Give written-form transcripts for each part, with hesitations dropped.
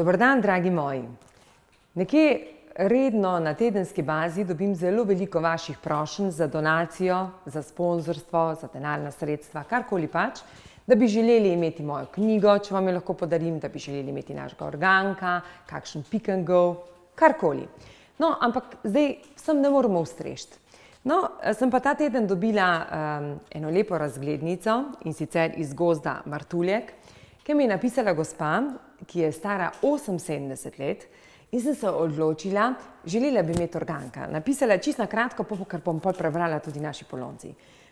Dober dan, dragi moji. Nekje redno na tedenski bazi dobim zelo veliko vaših prošenj za donacijo, za sponzorstvo, za denarna sredstva, karkoli pač, da bi želeli imeti mojo knjigo, če vam jo lahko podarim, da bi želeli imeti našega organka, kakšen pick and go, karkoli. No, ampak zdaj vsem ne moremo ustreči. No, sem pa ta teden dobila eno lepo razglednico, in sicer iz gozda Martuljek, ki mi je napisala gospa, ki je stara 78 let, in sem se odločila, želela bi imeti organka. Napisala čisto na kratko, ker bom pol prebrala tudi naši Polonci.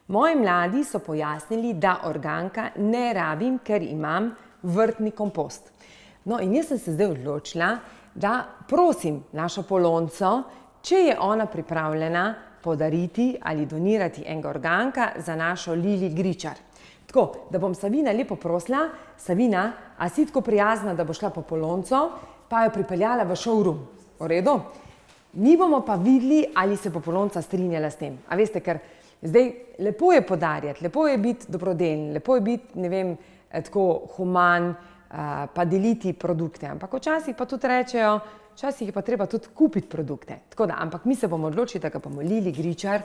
Moji mladi so pojasnili, da organka ne rabim, ker imam vrtni kompost. No, in jaz sem se zdaj odločila, da prosim našo Polonco, če je ona pripravljena podariti ali donirati enega organka za našo Lili Gričar. Tako, da bom Savina lepo prosila, Savina, a si tako prijazna, da bo šla po Polonco, pa jo pripeljala v showroom. V redu? Mi bomo pa videli, ali se bo Polonca strinjala s tem. A veste, ker zdaj lepo je podarjati, lepo je biti dobrodelen, lepo je biti, ne vem, tako human, pa deliti produkte. Ampak včasih pa tudi rečejo, včasih je pa treba tudi kupiti produkte. Tako da, ampak mi se bomo odločili, da ga bomo Lili Gričar,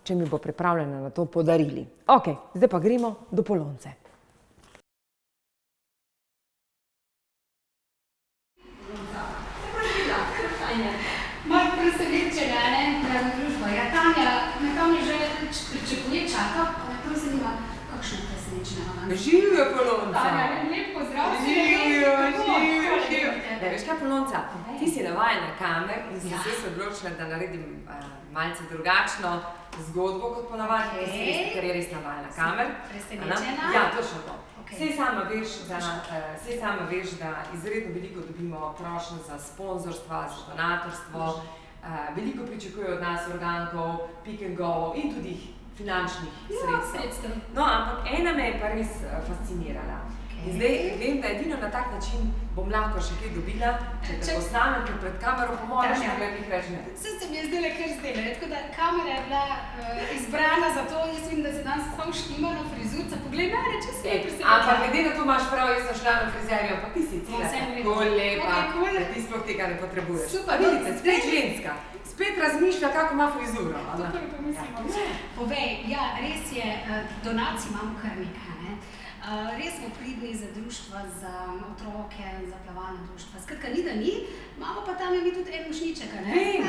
če mi bo pripravljena na to, podarili. Ok, zdaj pa gremo do Polonce. Malo presenečenja, ne? Prazna družba. Ja, Tanja, me že pričakuje, čaka, pa me prav zanima, kakšno presenečenje vam. Živijo, Polonca! Tanja, lep pozdrav. Živijo. Veš kaj, Polonca, ti si navajena kamer in si se odločila, da naredim malce drugačno zgodbo kot ponavadi, ker je res navajena kamer. Presenečena? Ja, točno to. Saj sama veš, da izredno veliko dobimo prošenj za sponzorstva, za donatorstvo, veliko pričakujejo od nas organkov, pick and go in tudi finančnih sredstev. No, ampak ena me je pa res fascinirala. In zdaj vem, da edino na tak način bom lahko še kaj dobila, če te posnamem, ker pred kamero po mojem še nekaj rečem. Vse se mi je zdaj kar zdelo, tako da kamera je bila izbrana za to, jaz vidim, da se danes tako štimano frizurca. Poglej mene, če se je presenečena. Ampak glede na to imaš prav, jaz sem šla na frizerjo, pa ti si cela tako lepa, da ti sploh tega ne potrebuješ. Super, vidite, spet ženska, spet razmišlja, kako ima frizuro. To prvi pomislimo. Povej, ja, res je, donacij imamo kar nekaj, ne? Res smo pridni za društva, za otroke, za plavalne društva. Skratka, ni da ni, imamo pa tam mi tudi en mošniček, ne? Vem,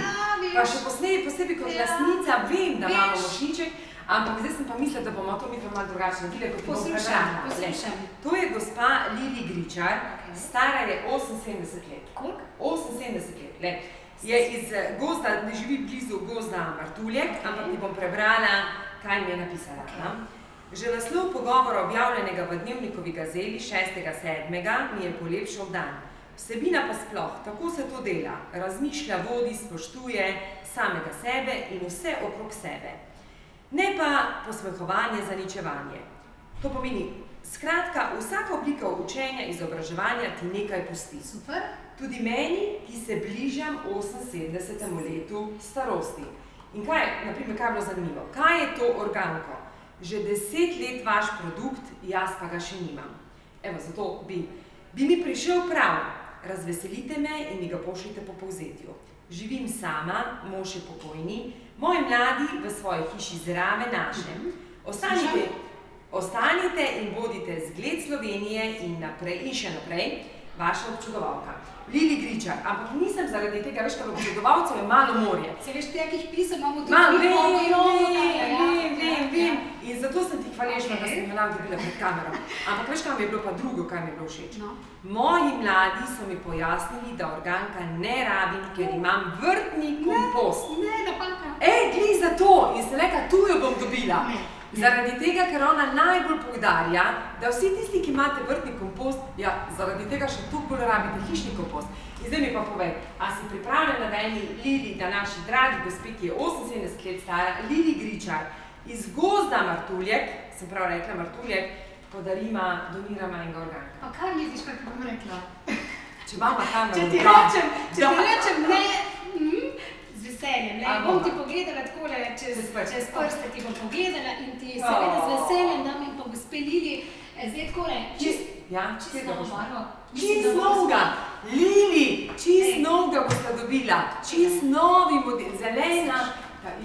pa še posebej kot lastnica vem, da imamo mošniček, ampak zdaj sem pa mislila, da bomo to mi pa malo drugače naredili, kot ti bom prebrala. Poslušam. To je gospa Lili Gričar, stara je 78 let. Koliko? 78 let. Je iz gozda, ne živi blizu gozda Martuljek, ampak ti bom prebrala, kaj mi je napisala. Že naslov pogovora objavljenega v Dnevnikovi gazeli 6.7. mi je polepšal dan. Vsebina pa sploh, tako se to dela, razmišlja, vodi, spoštuje samega sebe in vse okrog sebe. Ne pa posmehovanje, zaničevanje. To pomeni, skratka, vsaka oblika učenja, izobraževanja ti nekaj pusti. Super. Tudi meni, ki se bližam 78. letu starosti. In kaj, naprimer, kaj je bilo zanimivo? Kaj je to organko? Že 10 let vaš produkt, jaz pa ga še nimam. Evo, zato bi mi prišel prav. Razveselite me in mi ga pošljite po povzetju. Živim sama, mož je pokojni, moji mladi v svoji hiši zraven naše. Ostanite in bodite zgled Slovenije in še naprej, vaša občudovalka. Lili Gričar, ampak nisem zaradi tega, veš, ker občudovalcev je malo morje. Se veš, takih pisem imamo tudi Vem. In zato sem ti hvaležna, da sem me nam dobila pred kamero. Ampak veš, kaj mi je bilo pa drugo, kaj mi je bilo všeč? Moji mladi so mi pojasnili, da organka ne rabim, ker imam vrtni kompost. Ne, napaka. Glej za to! In sem rekla, tu jo bom dobila. Zaradi tega, ker ona najbolj poudarja, da vsi tisti, ki imate vrtni kompost, ja, zaradi tega še toliko bolj rabite hišni kompost. In zdaj mi pa povej, a si pripravljena, da Lili, da naši dragi gospe, ki je 78 let stara, Lili Gričar, iz gozda Martuljek, sem prav rekla Martuljek, donirama enega organka. Pa kaj misliš, kaj bom rekla? Če imamo kamero, če ti rečem ne, z veseljem, ne, bom ti pogledala takole, čez prste ti bom pogledala in ti seveda z veseljem dam in pa gospe Lili, zdaj takole, čisto novo barvo. Čisto novega. Lili, čist novega boste dobila, čist novi model, zelena.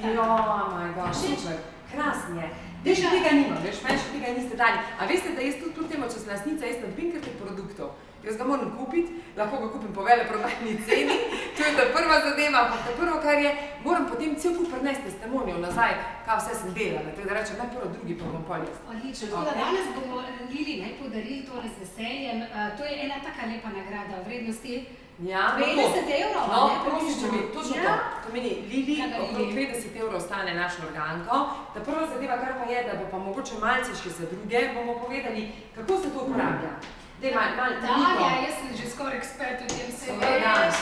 Moj bog, super, krasen je. Veš, tega nimam, veš, meni še tega niste dali. A veste, da jaz tudi kljub temu, če sem lastnica, jaz ne dobim kar teh produktov. Jaz ga moram kupiti, lahko ga kupim po veleprodajni ceni, to je ta prva zadeva, ampak ta prvo, kar je, moram potem cel kup prinesti testimonijev nazaj, kaj vse sem delala, tako da rečem, naj prvo drugi, pa bom pol jaz. Odlično, tako da danes bomo Lili podarili tole z veseljem. To je ena taka lepa nagrada v vrednosti 50 evrov. No, prosim, če mi, točno to. To meni, Lili, okrog 50 evrov stane našo organko. Ta prva zadeva, kar pa je, da bo pa mogoče malce še za druge, bomo povedali, kako se to uporablja. Tanja, jaz sem že skoraj ekspert v tem se veš.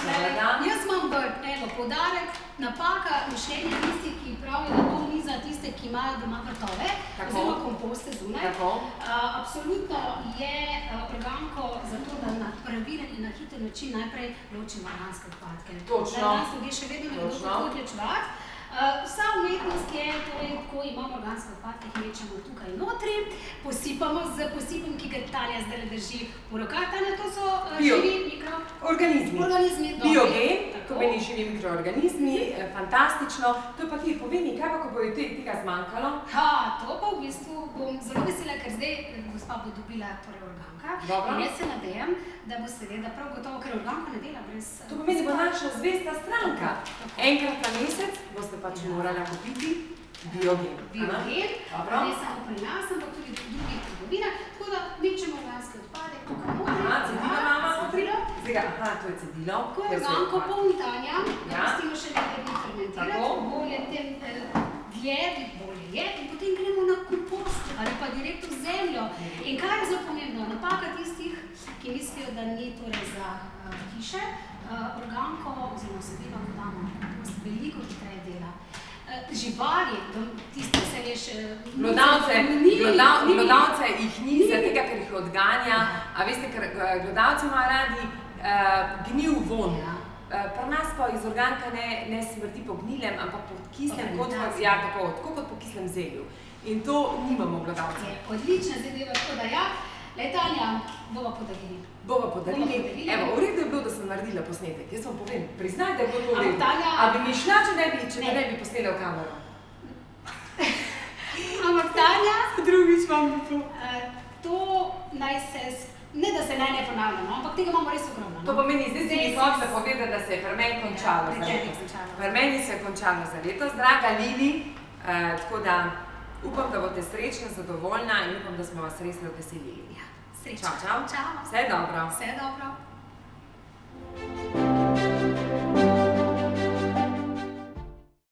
Jaz imam poudarek, napaka mišljenja tistih, ki pravijo, da to ni za tiste, ki imajo doma vrtove, oziroma komposte zunaj. Absolutno je organko zato, da na pravilen in na hiter način najprej ločimo organske odpadke. Točno. Da nas ljudje še vedno ne bodo tako odločevati. Vsa umetnost je, torej, ko imamo organske odpadke, jih mečemo tukaj notri, posipamo z posipom, ki ga Tanja zdaj drži v rokah. Tanja, to so živi mikroorganizmi. Biogen, to meni živi mikroorganizmi, fantastično. To pa ti povedi, kaj pa, ko bo tega zmanjkalo? To pa v bistvu bom zelo vesela, ker zdaj gospa bo dobila organka. In jaz se nadejam, da bo seveda prav gotovo, ker organka ne dela brez... To pomeni, bo naša zvesta stranka. Enkrat na mesec boste pač morala kupiti Biogen. Biogen, ne samo pri nas, ampak tudi v drugih trgovinah, tako da mečemo organske odpadek tukaj notri. Cedilo imamo notri. To je cedilo. Ko je organko poln, Tanja, da pustimo še nekaj dni fermentirati, bolje je in potem gremo na kompost ali pa direkt v zemljo. In kaj je zelo pomembno? Napaka tistih, ki mislijo, da ni torej za hiše, organko oziroma vsebino, ko damo na kompost, veliko hitreje dela. Živali, tiste se veš... Glodavce jih ni, zaradi tega, ker jih odganja. A veste, ker glodavci imajo radi gnil von. Pri nas pa iz organka ne smrti po gnilem, ampak po kislem, tako kot po kislem zelju. In to nimamo glodavce. Odlična zadeva, tako da ja. Tanja, bova podarili. Bova podarili. Evo, v redu je bilo, da sem naredila posnetek. Jaz vam povem, priznaj, da je bilo to v redu. A bi mi šla, če ne bi posnela v kamero? Ampak Tanja, drugič vam bi to. To naj se, ne da se ne ponavlja, ampak tega imamo res ogromno. To pomeni, zdaj si mi hotela povedati, da se je pri meni končalo za letos. Pri meni se je končalo za letos, draga Lili, tako da upam, da boste srečna, zadovoljna in upam, da smo vas res veselili. Srečno. Čau. Vse dobro. Vse dobro.